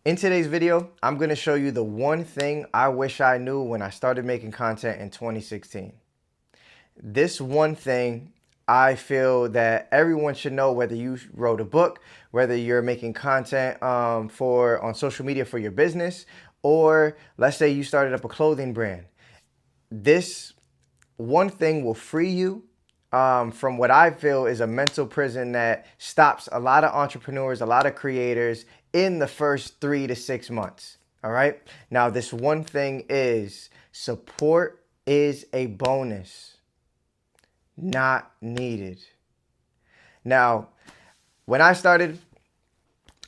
In today's video, I'm going to show you the one thing I wish I knew when I started making content in 2016. This one thing I feel that everyone should know, whether you wrote a book, whether you're making content on social media for your business, or let's say you started up a clothing brand. This one thing will free you from what I feel is a mental prison that stops a lot of entrepreneurs, a lot of creators in the first 3 to 6 months. All right. Now, this one thing is support is a bonus, not needed. Now, when I started,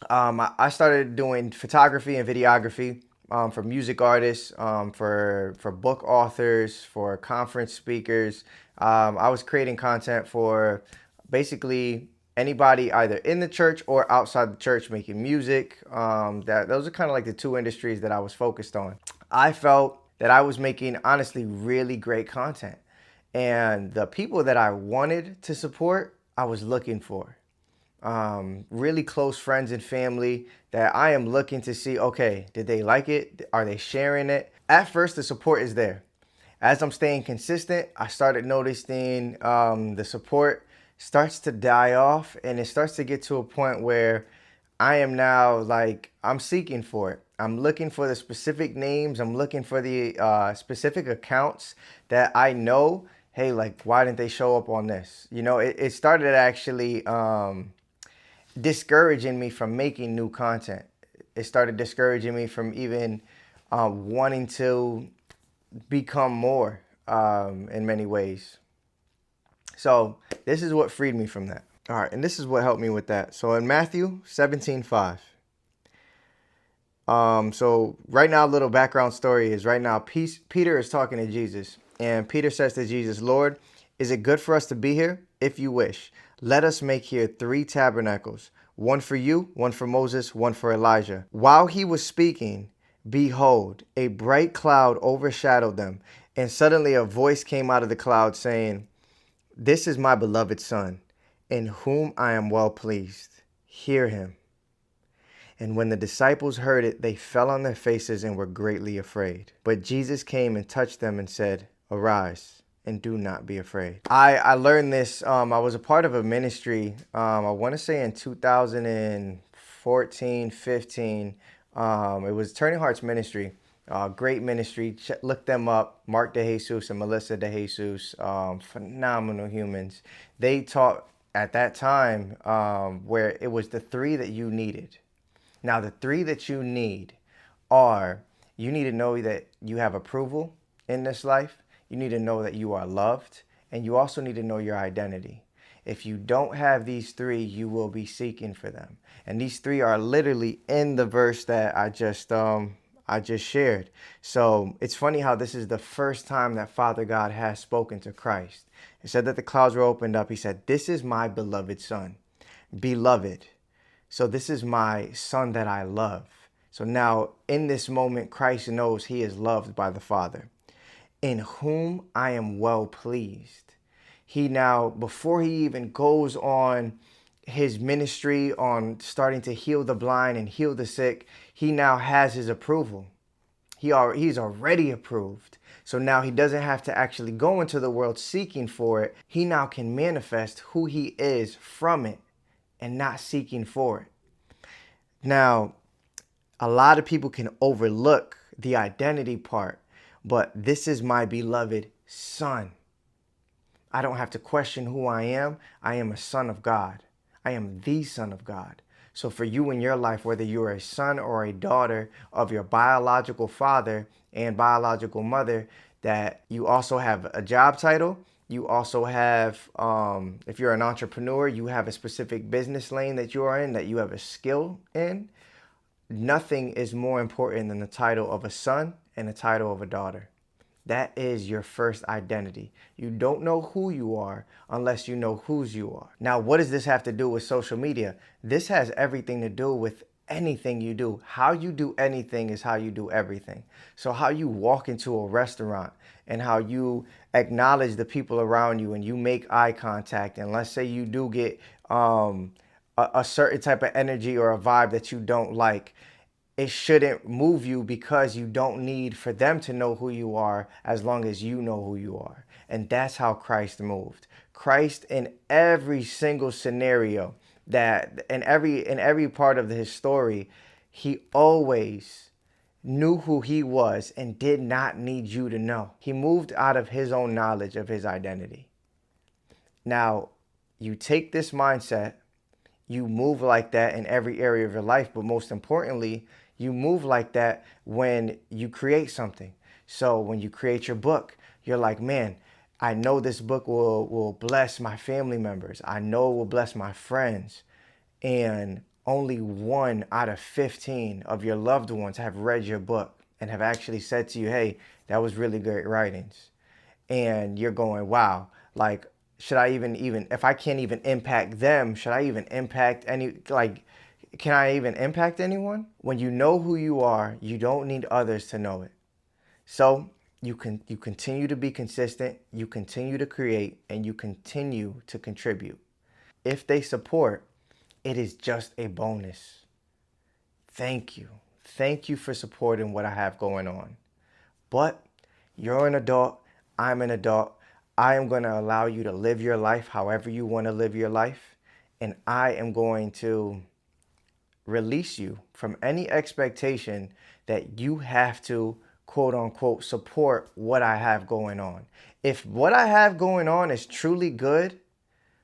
I started doing photography and videography for music artists, for book authors, for conference speakers. I was creating content for basically anybody either in the church or outside the church making music. Those are kind of like the two industries that I was focused on. I felt that I was making honestly really great content, and the people that I wanted to support, I was looking for. Really close friends and family that I am looking to see, okay, did they like it? Are they sharing it? At first, the support is there. As I'm staying consistent, I started noticing the support starts to die off, and it starts to get to a point where I am now like, I'm seeking for it. I'm looking for the specific names. I'm looking for the specific accounts that I know, hey, like, why didn't they show up on this? You know, it started actually discouraging me from making new content. It started discouraging me from even wanting to become more in many ways. So this is what freed me from that. All right, and this is what helped me with that. So in Matthew 17:5. So right now, a little background story is right now, Peter is talking to Jesus, and Peter says to Jesus, "Lord, is it good for us to be here? If you wish, let us make here 3 tabernacles, one for you, one for Moses, one for Elijah." While he was speaking, behold, a bright cloud overshadowed them, and suddenly a voice came out of the cloud saying, "This is my beloved Son, in whom I am well pleased. Hear him." And when the disciples heard it, they fell on their faces and were greatly afraid. But Jesus came and touched them and said, "Arise and do not be afraid." I learned this. I was a part of a ministry, I want to say in 2014, 15. It was Turning Hearts Ministry. Great ministry. Look them up. Mark DeJesus and Melissa DeJesus. Phenomenal humans. They taught at that time where it was the 3 that you needed. Now, the 3 that you need are, you need to know that you have approval in this life. You need to know that you are loved. And you also need to know your identity. If you don't have these 3, you will be seeking for them. And these 3 are literally in the verse that I just shared. So it's funny how this is the first time that Father God has spoken to Christ. It said that the clouds were opened up. He said, "This is my beloved Son, beloved." So this is my Son that I love. So now in this moment, Christ knows he is loved by the Father, in whom I am well pleased. He now, before he even goes on his ministry on starting to heal the blind and heal the sick, he now has his approval. He's already approved. So now he doesn't have to actually go into the world seeking for it. He now can manifest who he is from it and not seeking for it. Now, a lot of people can overlook the identity part, but this is my beloved Son. I don't have to question who I am. I am a son of God. I am the Son of God. So for you in your life, whether you're a son or a daughter of your biological father and biological mother, that you also have a job title. You also have, if you're an entrepreneur, you have a specific business lane that you are in, that you have a skill in. Nothing is more important than the title of a son and the title of a daughter. That is your first identity. You don't know who you are unless you know whose you are. Now, what does this have to do with social media? This has everything to do with anything you do. How you do anything is how you do everything. So how you walk into a restaurant and how you acknowledge the people around you and you make eye contact, and let's say you do get a certain type of energy or a vibe that you don't like, it shouldn't move you because you don't need for them to know who you are as long as you know who you are. And that's how Christ moved. Christ in every single scenario that in every part of his story, he always knew who he was and did not need you to know. He moved out of his own knowledge of his identity. Now, you take this mindset, you move like that in every area of your life, but most importantly, you move like that when you create something. So when you create your book, you're like, man, I know this book will bless my family members. I know it will bless my friends. And only 1 out of 15 of your loved ones have read your book and have actually said to you, hey, that was really great writings. And you're going, wow, like, should I even if I can't even impact them, should I even impact can I even impact anyone? When you know who you are, you don't need others to know it. So you continue to be consistent, you continue to create, and you continue to contribute. If they support, it is just a bonus. Thank you. Thank you for supporting what I have going on. But you're an adult, I'm an adult. I am going to allow you to live your life however you want to live your life. And I am going to release you from any expectation that you have to, quote unquote, support what I have going on. If what I have going on is truly good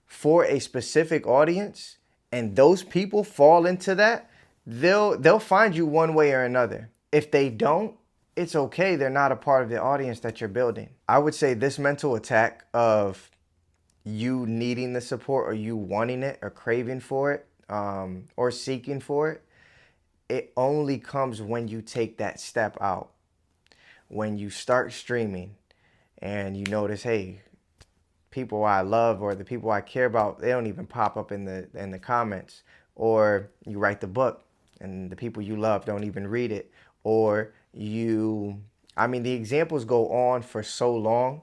for a specific audience and those people fall into that, they'll find you one way or another. If they don't, it's okay. They're not a part of the audience that you're building. I would say this mental attack of you needing the support or you wanting it or craving for it or seeking for it, it only comes when you take that step out. When you start streaming and you notice, hey, people I love or the people I care about, they don't even pop up in the comments. Or you write the book and the people you love don't even read it. Or the examples go on for so long.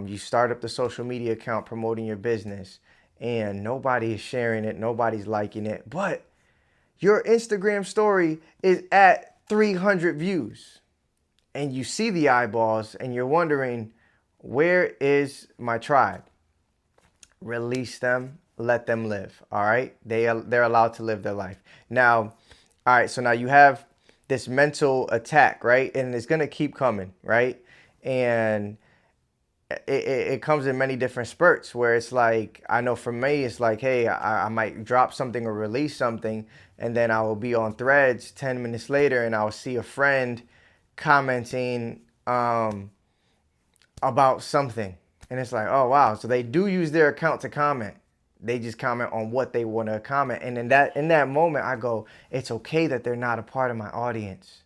You start up the social media account promoting your business and nobody is sharing it, nobody's liking it, but your Instagram story is at 300 views and you see the eyeballs and you're wondering, where is my tribe? Release them, let them live. All right. They're allowed to live their life. Now, all right, so now you have this mental attack, right? And it's gonna keep coming, right? And it comes in many different spurts where it's like, I know for me, it's like, hey, I might drop something or release something, and then I will be on Threads 10 minutes later and I'll see a friend commenting about something. And it's like, oh, wow. So they do use their account to comment. They just comment on what they want to comment. And in that moment, I go, it's okay that they're not a part of my audience.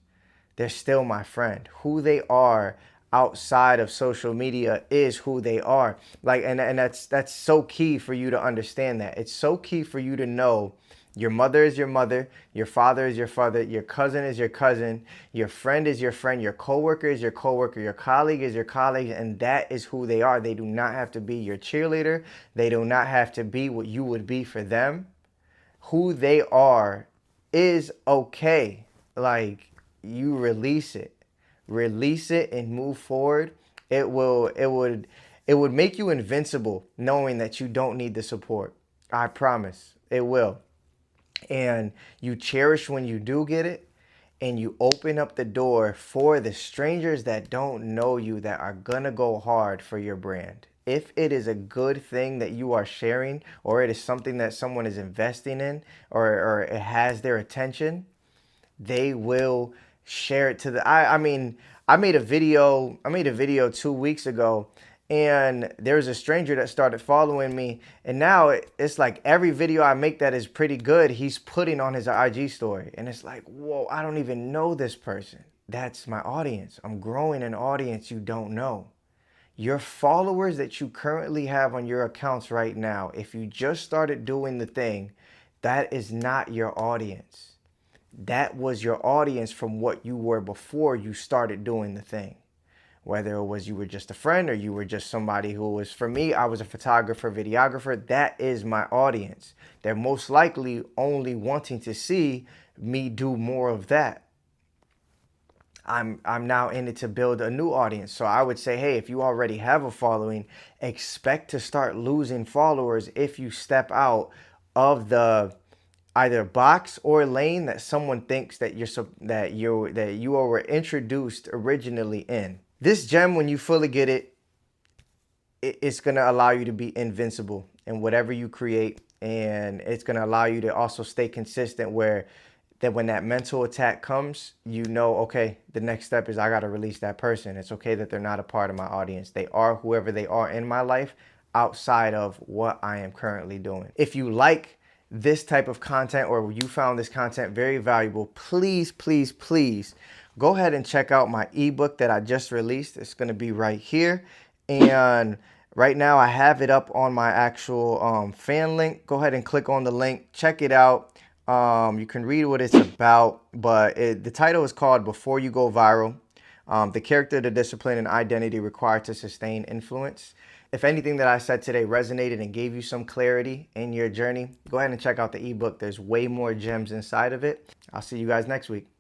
They're still my friend. Who they are outside of social media is who they are. And that's so key for you to understand that. It's so key for you to know your mother is your mother, your father is your father, your cousin is your cousin, your friend is your friend, your coworker is your coworker, your colleague is your colleague, and that is who they are. They do not have to be your cheerleader. They do not have to be what you would be for them. Who they are is okay. Like, you release it. Release it and move forward. It would make you invincible knowing that you don't need the support. I promise. It will. And you cherish when you do get it, and you open up the door for the strangers that don't know you that are gonna go hard for your brand. If it is a good thing that you are sharing, or it is something that someone is investing in, or it has their attention, they will share it to the I made a video 2 weeks ago, and there was a stranger that started following me, and now it's like every video I make that is pretty good, he's putting on his IG story, and it's like, whoa, I don't even know this person. That's my audience. I'm growing an audience you don't know. Your followers that you currently have on your accounts right now, if you just started doing the thing, that is not your audience. That was your audience from what you were before you started doing the thing. whether it was you were just a friend or you were just somebody who was, for me, I was a photographer, videographer. That is my audience. They're most likely only wanting to see me do more of that. I'm now in it to build a new audience. So I would say, hey, if you already have a following, expect to start losing followers if you step out of the either box or lane that someone thinks that you were introduced originally in. This gem, when you fully get it, it's going to allow you to be invincible in whatever you create, and it's going to allow you to also stay consistent where that when that mental attack comes, you know, okay, the next step is I got to release that person. It's okay that they're not a part of my audience. They are whoever they are in my life outside of what I am currently doing. If you like this type of content or you found this content very valuable, please, please, please go ahead and check out my ebook that I just released. It's going to be right here. And right now I have it up on my actual fan link. Go ahead and click on the link, check it out. You can read what it's about, but the title is called Before You Go Viral, the character, the discipline, and identity required to sustain influence. If anything that I said today resonated and gave you some clarity in your journey, go ahead and check out the ebook. There's way more gems inside of it. I'll see you guys next week.